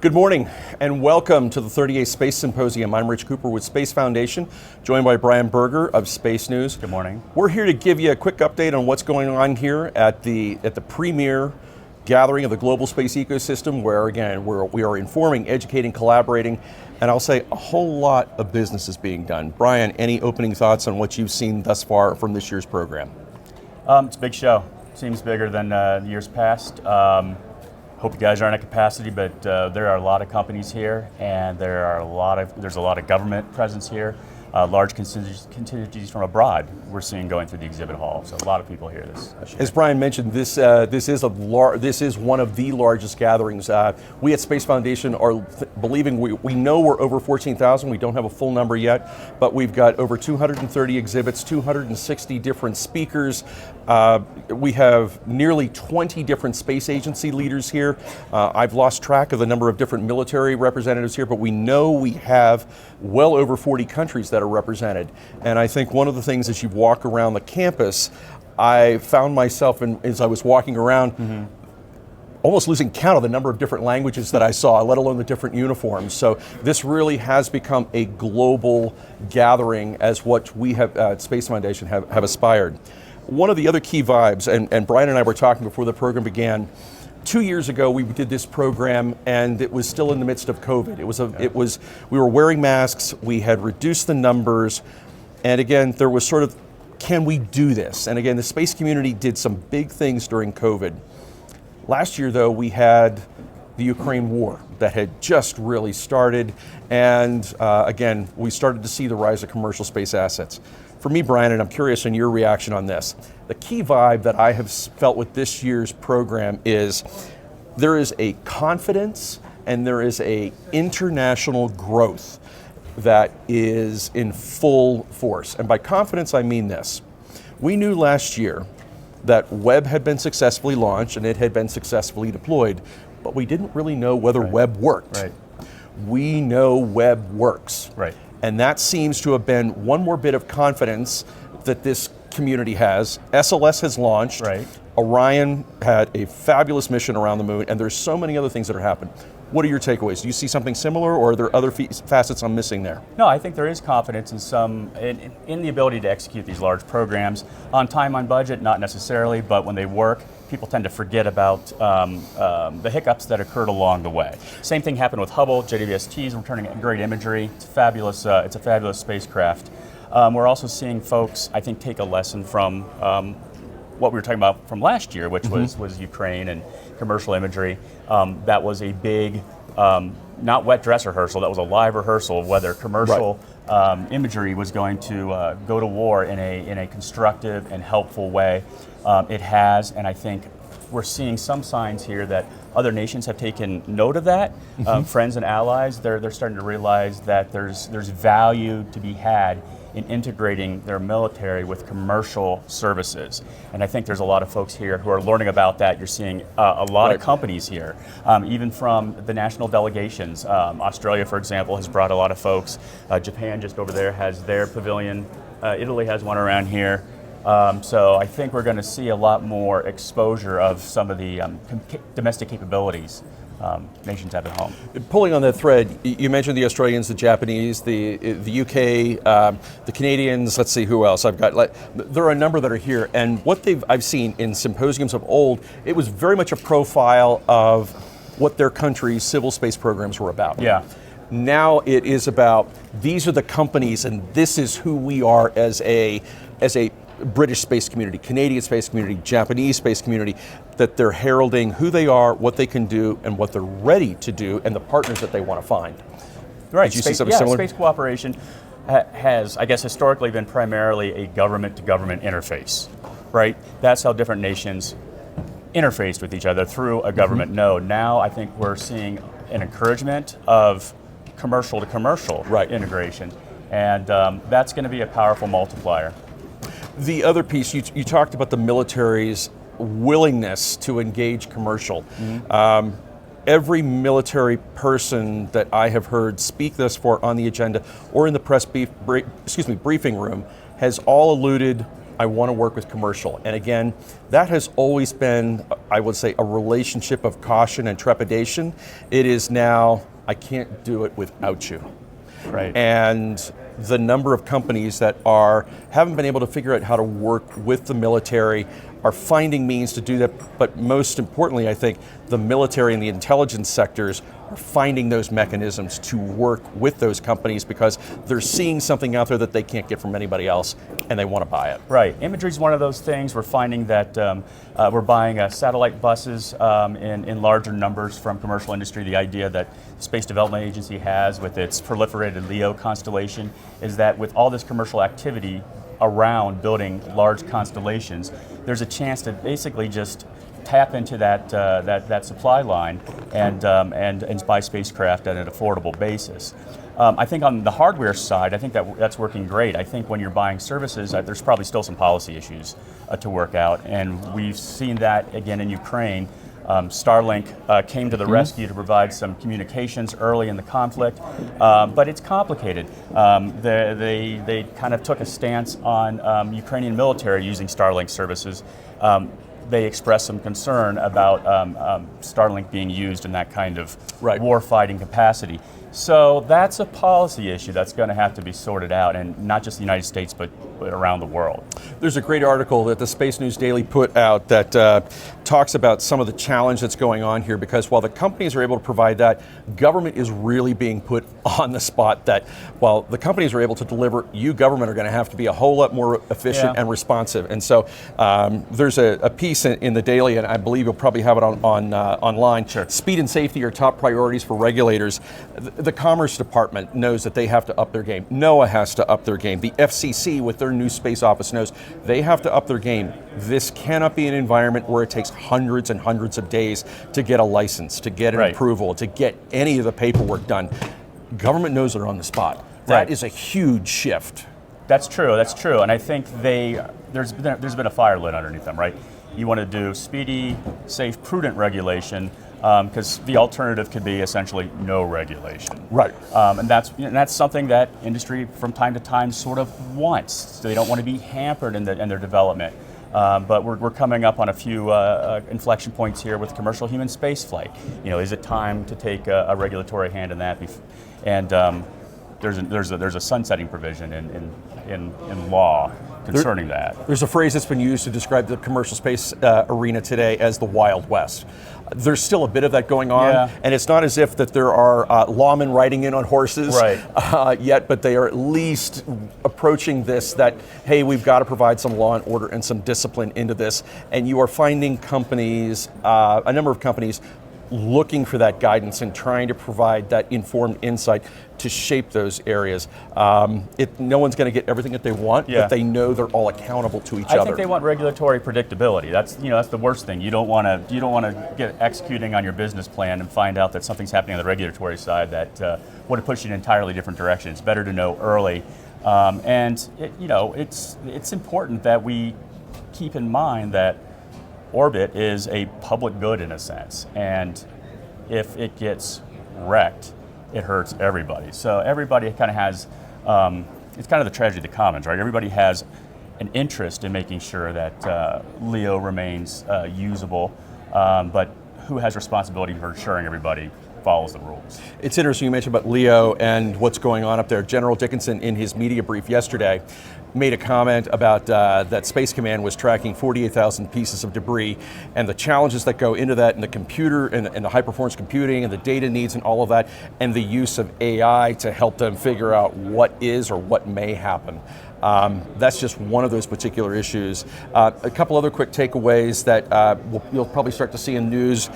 Good morning and welcome to the 38th Space Symposium. I'm Rich Cooper with Space Foundation, joined by Brian Berger of Space News. Good morning. We're here to give you a quick update on what's going on here at the premier gathering of the global space ecosystem, where again we are informing, educating, collaborating, and I'll say a whole lot of business is being done. Brian, any opening thoughts on what you've seen thus far from this year's program? It's a big show. Seems bigger than years past. Hope you guys aren't at capacity, but there are a lot of companies here, and there's a lot of government presence here. Large contingencies from abroad we're seeing going through the exhibit hall. So a lot of people here this year. As Brian mentioned, this is one of the largest gatherings. We at Space Foundation are believing we know we're over 14,000. We don't have a full number yet, but we've got over 230 exhibits, 260 different speakers. We have nearly 20 different space agency leaders here. I've lost track of the number of different military representatives here, but we know we have well over 40 countries that are represented. And I think one of the things as you walk around the campus, I found myself, as I was walking around, almost losing count of the number of different languages that I saw, let alone the different uniforms. So this really has become a global gathering, as what we have at Space Foundation have aspired. One of the other key vibes, and Brian and I were talking before the program began, 2 years ago we did this program and it was still in the midst of COVID. We were wearing masks, we had reduced the numbers, and again, there was sort of, can we do this? And again, the space community did some big things during COVID. Last year though, we had the Ukraine war that had just really started, and again, we started to see the rise of commercial space assets. For me, Brian, and I'm curious on your reaction on this, the key vibe that I have felt with this year's program is there is a confidence and there is a international growth that is in full force. And by confidence, I mean this. We knew last year that Webb had been successfully launched and it had been successfully deployed, but we didn't really know whether Webb worked. Right. We know Webb works. Right. And that seems to have been one more bit of confidence that this community has. SLS has launched. Right. Orion had a fabulous mission around the moon, and there's so many other things that are happening. What are your takeaways? Do you see something similar, or are there other facets I'm missing there? No, I think there is confidence in the ability to execute these large programs on time, on budget, not necessarily, but when they work, people tend to forget about the hiccups that occurred along the way. Same thing happened with Hubble. JWST is returning great imagery. It's fabulous. It's a fabulous spacecraft. We're also seeing folks, I think, take a lesson from what we were talking about from last year, which was Ukraine and commercial imagery. That was a big, not wet dress rehearsal, that was a live rehearsal of whether commercial imagery was going to go to war in a constructive and helpful way. It has, and I think we're seeing some signs here that other nations have taken note of that. Friends and allies, they're starting to realize that there's value to be had in integrating their military with commercial services. And I think there's a lot of folks here who are learning about that. You're seeing a lot of companies here, even from the national delegations. Australia, for example, has brought a lot of folks. Japan, just over there, has their pavilion. Italy has one around here. So I think we're going to see a lot more exposure of some of the domestic capabilities nations have at home. Pulling on that thread, you mentioned the Australians, the Japanese, the UK, the Canadians. Let's see who else I've got. There are a number that are here, and what I've seen in symposiums of old, it was very much a profile of what their country's civil space programs were about. Yeah. Now it is about, these are the companies, and this is who we are as a British space community, Canadian space community, Japanese space community, that they're heralding who they are, what they can do, and what they're ready to do, and the partners that they want to find. Right. Did you see something similar? Space cooperation has, I guess, historically been primarily a government-to-government interface, right? That's how different nations interfaced with each other, through a government node. Now I think we're seeing an encouragement of commercial-to-commercial integration, and that's going to be a powerful multiplier. The other piece, you talked about the military's willingness to engage commercial. Every military person that I have heard speak thus far on the agenda or in the press briefing room has all alluded I want to work with commercial. And again, that has always been, I would say, a relationship of caution and trepidation. It is now, I can't do it without you. Right. And the number of companies that haven't been able to figure out how to work with the military are finding means to do that, but most importantly, I think the military and the intelligence sectors are finding those mechanisms to work with those companies because they're seeing something out there that they can't get from anybody else, and they want to buy it. Right. Imagery is one of those things. We're finding that we're buying satellite buses in larger numbers from commercial industry. The idea that the Space Development Agency has with its proliferated LEO constellation is that with all this commercial activity around building large constellations, there's a chance to basically just tap into that supply line and buy spacecraft at an affordable basis. I think on the hardware side, I think that's working great. I think when you're buying services, there's probably still some policy issues to work out, and we've seen that again in Ukraine. Starlink came to the rescue to provide some communications early in the conflict, but it's complicated. They kind of took a stance on Ukrainian military using Starlink services. They expressed some concern about Starlink being used in that kind of war-fighting capacity. So that's a policy issue that's going to have to be sorted out, and not just the United States, but around the world. There's a great article that the Space News Daily put out that talks about some of the challenge that's going on here, because while the companies are able to provide that, government is really being put on the spot that while the companies are able to deliver, you government are going to have to be a whole lot more efficient and responsive. And so there's a piece in the Daily, and I believe you'll probably have it online. Sure. Speed and safety are top priorities for regulators. The Commerce Department knows that they have to up their game. NOAA has to up their game. The FCC with their new space office knows they have to up their game. This cannot be an environment where it takes hundreds and hundreds of days to get a license, to get an approval, to get any of the paperwork done. Government knows they're on the spot. That is a huge shift. That's true, and I think there's been a fire lit underneath them, right? You want to do speedy, safe, prudent regulation, because the alternative could be essentially no regulation. Right. And that's something that industry from time to time sort of wants. So they don't want to be hampered in their development. But we're coming up on a few inflection points here with commercial human spaceflight. Is it time to take a regulatory hand in that? And there's a sunsetting provision in law concerning that. There's a phrase that's been used to describe the commercial space arena today as the Wild West. There's still a bit of that going on, and it's not as if that there are lawmen riding in on horses yet, but they are at least approaching this that, hey, we've got to provide some law and order and some discipline into this. And you are finding companies, a number of companies, looking for that guidance and trying to provide that informed insight to shape those areas. No one's going to get everything that they want, but they know they're all accountable to each other. I think they want regulatory predictability. That's the worst thing. You don't want to get executing on your business plan and find out that something's happening on the regulatory side that would have pushed you in an entirely different direction. It's better to know early, it's important that we keep in mind that orbit is a public good in a sense, and if it gets wrecked, it hurts everybody. So everybody kind of has, it's kind of the tragedy of the commons, right? Everybody has an interest in making sure that LEO remains usable, but who has responsibility for ensuring everybody follows the rules? It's interesting you mentioned about LEO and what's going on up there. General Dickinson, in his media brief yesterday, made a comment about that Space Command was tracking 48,000 pieces of debris, and the challenges that go into that, and the computer and the high performance computing and the data needs and all of that, and the use of AI to help them figure out what is or what may happen. That's just one of those particular issues. A couple other quick takeaways that you'll probably start to see in news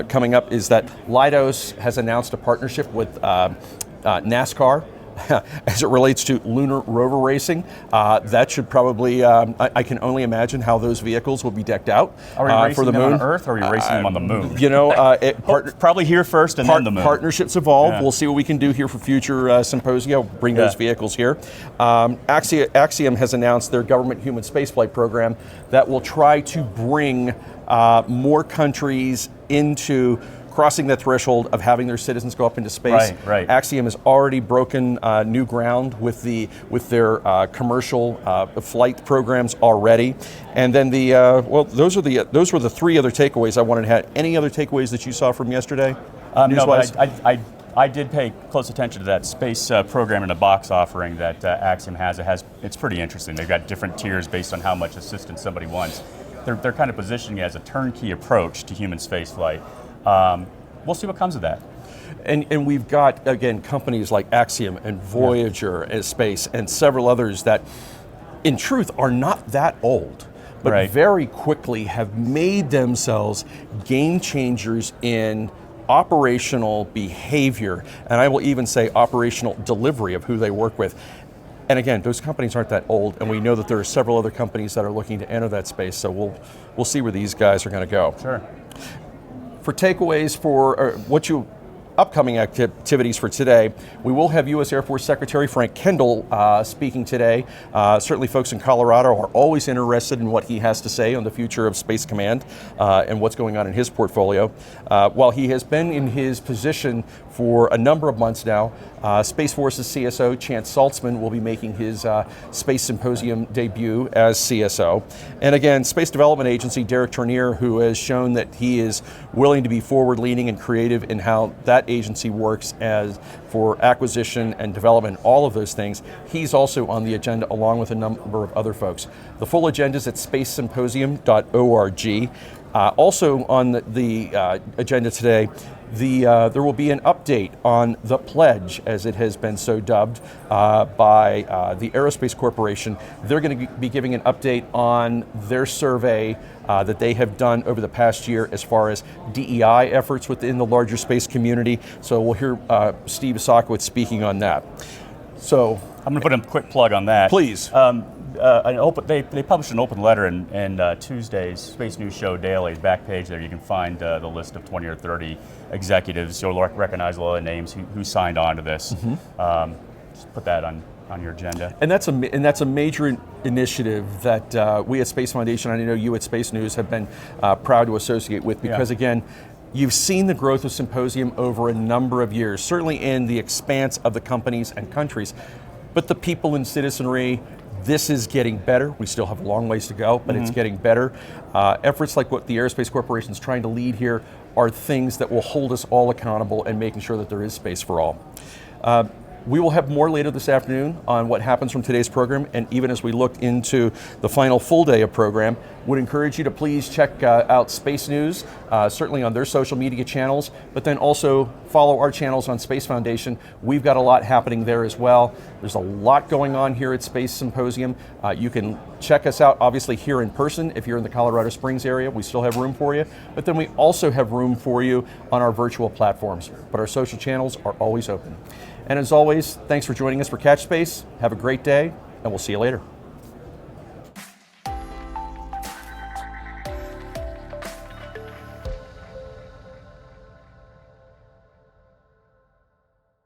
coming up is that Leidos has announced a partnership with NASCAR as it relates to lunar rover racing. That should probably, I can only imagine how those vehicles will be decked out for the moon. Are we racing them on Earth, or are we racing them on the moon? Probably here first and then the moon. Partnerships evolve. Yeah. We'll see what we can do here for future symposia. Bring those vehicles here. Axiom has announced their government human spaceflight program that will try to bring more countries into crossing that threshold of having their citizens go up into space. Right. Axiom has already broken new ground with their commercial flight programs already. And then those were the three other takeaways I wanted to have. Any other takeaways that you saw from yesterday? No, but I did pay close attention to that space program in a box offering that Axiom has. It's pretty interesting. They've got different tiers based on how much assistance somebody wants. They're kind of positioning it as a turnkey approach to human spaceflight. We'll see what comes of that. And we've got, again, companies like Axiom and Voyager and Space and several others that, in truth, are not that old, but very quickly have made themselves game changers in operational behavior, and I will even say operational delivery of who they work with. And again, those companies aren't that old, and we know that there are several other companies that are looking to enter that space, so we'll see where these guys are going to go. Sure. For takeaways for upcoming activities for today, we will have U.S. Air Force Secretary Frank Kendall speaking today. Certainly folks in Colorado are always interested in what he has to say on the future of Space Command and what's going on in his portfolio. While he has been in his position for a number of months now, Space Force's CSO, Chance Saltzman, will be making his Space Symposium debut as CSO. And again, Space Development Agency, Derek Tournier, who has shown that he is willing to be forward-leaning and creative in how that agency works as for acquisition and development, all of those things. He's also on the agenda along with a number of other folks. The full agenda is at spacesymposium.org. Also on the agenda today, there will be an update on the pledge, as it has been so dubbed, by the Aerospace Corporation. They're going to be giving an update on their survey that they have done over the past year as far as DEI efforts within the larger space community. So we'll hear Steve Sokowitz speaking on that. So I'm going to put a quick plug on that. Please. They published an open letter in Tuesday's Space News Show Daily back page. There you can find the list of 20 or 30 executives. You'll recognize a lot of names who signed on to this. Mm-hmm. Just put that on your agenda. And that's a major initiative that we at Space Foundation, and I know you at Space News, have been proud to associate with, because again, you've seen the growth of Symposium over a number of years, certainly in the expanse of the companies and countries, but the people and citizenry. This is getting better. We still have a long ways to go, but it's getting better. Efforts like what the Aerospace Corporation is trying to lead here are things that will hold us all accountable and making sure that there is space for all. We will have more later this afternoon on what happens from today's program, and even as we look into the final full day of program, would encourage you to please check out Space News, certainly on their social media channels, but then also follow our channels on Space Foundation. We've got a lot happening there as well. There's a lot going on here at Space Symposium. You can check us out, obviously, here in person. If you're in the Colorado Springs area, we still have room for you, but then we also have room for you on our virtual platforms. But our social channels are always open. And as always, thanks for joining us for Catch Space. Have a great day, and we'll see you later.